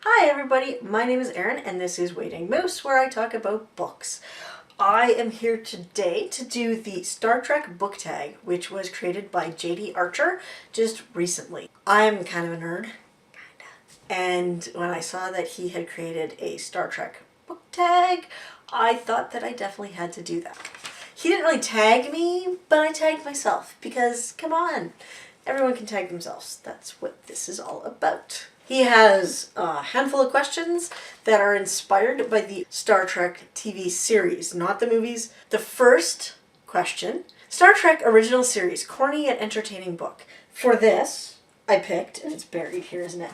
Hi everybody, my name is Erin and this is Waiting Moose, where I talk about books. I am here today to do the Star Trek book tag, which was created by Jay Dee Archer just recently. I'm kind of a nerd, and when I saw that he had created a Star Trek book tag, I thought that I definitely had to do that. He didn't really tag me, but I tagged myself because, come on, everyone can tag themselves. That's what this is all about. He has a handful of questions that are inspired by the Star Trek TV series, not the movies. The first question, Star Trek original series, corny yet entertaining book. For this, I picked, and it's buried here, isn't it?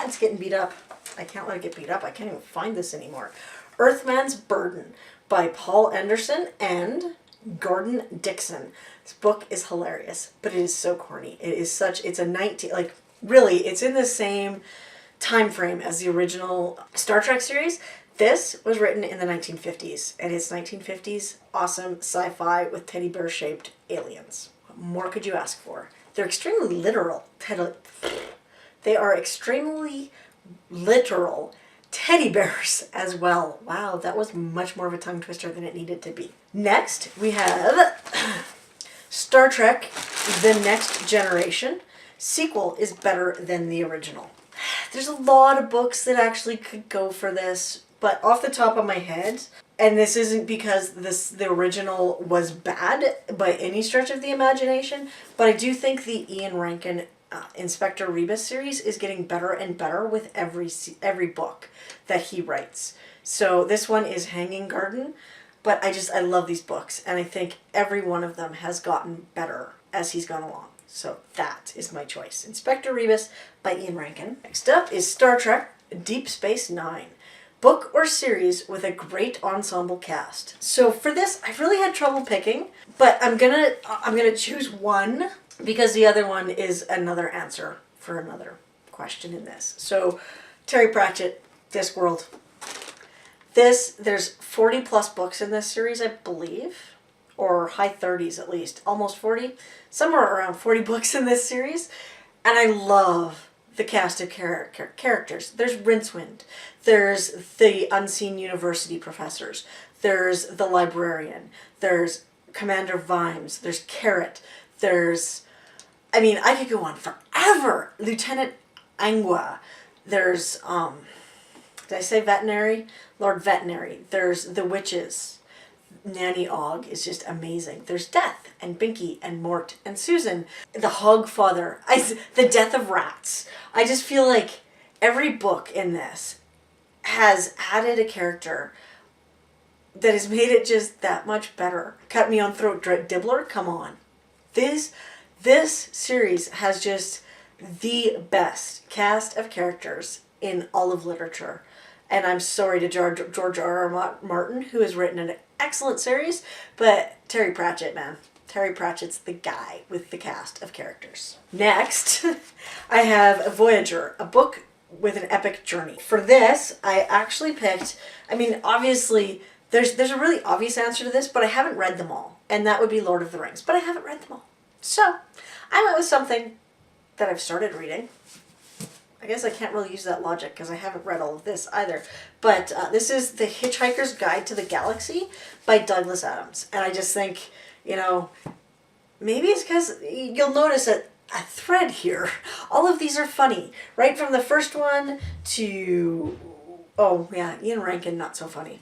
It's getting beat up. I can't let it get beat up. I can't even find this anymore. Earthman's Burden by Paul Anderson and Gordon Dixon. This book is hilarious, but it is so corny. It's a 19, really, it's in the same time frame as the original Star Trek series. This was written in the 1950s, and it's 1950s awesome sci-fi with teddy bear shaped aliens. What more could you ask for? They're extremely literal. They are extremely literal teddy bears as well. Wow, that was much more of a tongue twister than it needed to be. Next, we have Star Trek: The Next Generation. Sequel is better than the original. There's a lot of books that actually could go for this, but off the top of my head, and this isn't because the original was bad by any stretch of the imagination, but I do think the Ian Rankin Inspector Rebus series is getting better and better with every book that he writes. So this one is Hanging Garden, but I love these books, and I think every one of them has gotten better as he's gone along. So that is my choice. Inspector Rebus by Ian Rankin. Next up is Star Trek Deep Space Nine. Book or series with a great ensemble cast. So for this, I really had trouble picking, but I'm gonna choose one because the other one is another answer for another question in this. So Terry Pratchett, Discworld. There's 40 plus books in this series, I believe, or high 30s at least, almost 40, somewhere around 40 books in this series, and I love the cast of characters. There's Rincewind, there's the unseen university professors, there's the librarian, there's Commander Vimes, there's Carrot, I could go on forever. Lieutenant Angua, there's, did I say veterinary? Lord Veterinary, there's the witches. Nanny Og is just amazing. There's Death and Binky and Mort and Susan. The Hogfather. The Death of Rats. I just feel like every book in this has added a character that has made it just that much better. Cut Me on Throat Dibbler? Come on. This series has just the best cast of characters in all of literature. And I'm sorry to George R.R. Martin, who has written an excellent series, but Terry Pratchett, man. Terry Pratchett's the guy with the cast of characters. Next, I have Voyager, a book with an epic journey. For this, I actually picked, obviously, there's a really obvious answer to this, but I haven't read them all, and that would be Lord of the Rings, but I haven't read them all. So, I went with something that I've started reading. I guess I can't really use that logic because I haven't read all of this either. But this is The Hitchhiker's Guide to the Galaxy by Douglas Adams. And I just think, maybe it's because you'll notice a thread here. All of these are funny. Right from the first one to, oh yeah, Ian Rankin, not so funny.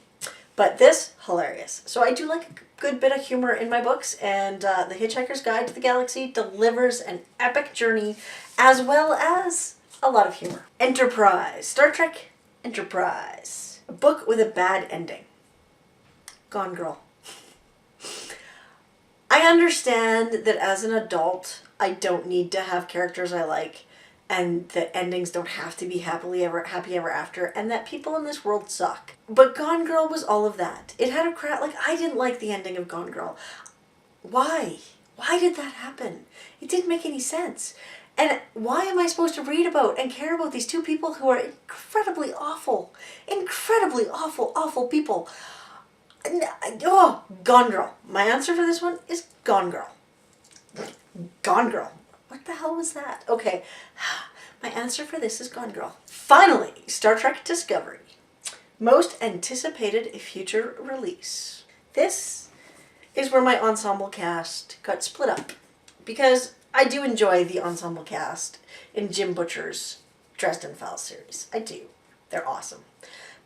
But this, hilarious. So I do like a good bit of humor in my books, and The Hitchhiker's Guide to the Galaxy delivers an epic journey as well as a lot of humor. Enterprise. Star Trek Enterprise. A book with a bad ending. Gone Girl. I understand that as an adult, I don't need to have characters I like, and that endings don't have to be happy ever after, and that people in this world suck. But Gone Girl was all of that. It had a I didn't like the ending of Gone Girl. Why? Why did that happen? It didn't make any sense. And why am I supposed to read about and care about these two people who are incredibly awful, awful people? Oh, Gone Girl. My answer for this one is Gone Girl. Gone Girl. What the hell was that? Okay, My answer for this is Gone Girl. Finally, Star Trek Discovery. Most anticipated future release. This is where my ensemble cast got split up. Because I do enjoy the ensemble cast in Jim Butcher's Dresden Files series. I do. They're awesome.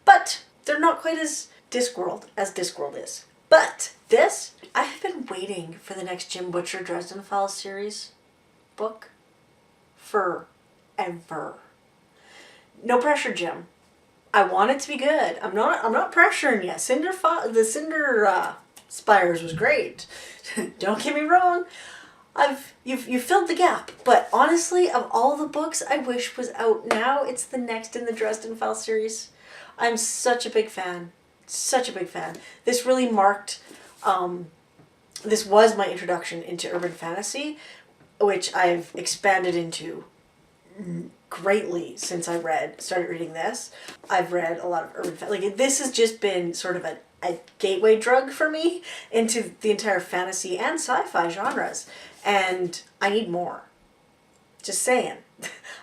But they're not quite as Discworld as Discworld is. But this, I have been waiting for the next Jim Butcher Dresden Files series book forever. No pressure, Jim. I want it to be good. I'm not pressuring you. The Cinder Spires was great. Don't get me wrong. You've filled the gap, but honestly, of all the books I wish was out now, it's the next in the Dresden Files series. I'm such a big fan. Such a big fan. This really marked, this was my introduction into urban fantasy, which I've expanded into greatly since I started reading this. I've read a lot of urban fantasy. Like, this has just been sort of a gateway drug for me into the entire fantasy and sci-fi genres. And I need more. Just saying.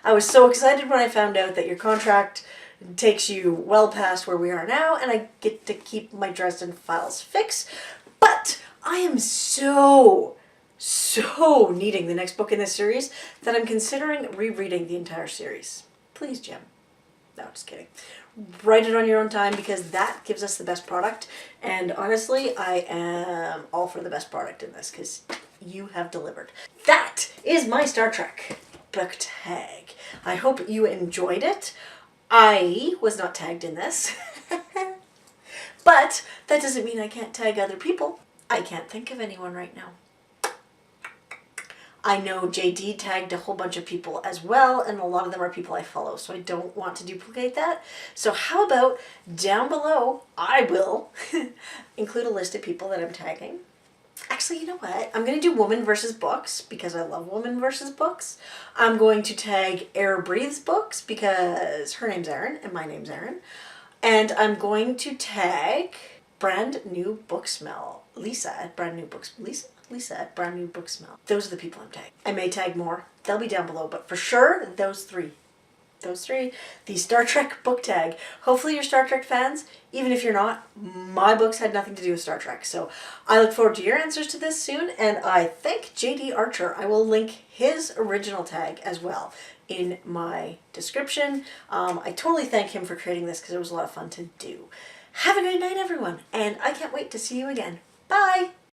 I was so excited when I found out that your contract takes you well past where we are now, and I get to keep my Dresden Files fix. But I am so needing the next book in this series that I'm considering rereading the entire series. Please, Jim. No, just kidding. Write it on your own time, because that gives us the best product. And honestly, I am all for the best product in this, because you have delivered. That is my Star Trek book tag. I hope you enjoyed it. I was not tagged in this. But that doesn't mean I can't tag other people. I can't think of anyone right now. I know Jay Dee tagged a whole bunch of people as well, and a lot of them are people I follow, so I don't want to duplicate that. So how about down below, I will include a list of people that I'm tagging. Actually, you know what? I'm going to do Woman versus Books, because I love Woman versus Books. I'm going to tag Air Breathes Books, because her name's Erin, and my name's Erin. And I'm going to tag Brand New Book Smell, Lisa at Brand New Books. Lisa at Brand New Book Smell. Those are the people I'm tagging. I may tag more. They'll be down below, but for sure, those three. Those three. The Star Trek book tag. Hopefully you're Star Trek fans. Even if you're not, my books had nothing to do with Star Trek. So I look forward to your answers to this soon, and I thank Jay Dee Archer. I will link his original tag as well in my description. I totally thank him for creating this, because it was a lot of fun to do. Have a great night, everyone, and I can't wait to see you again. Bye!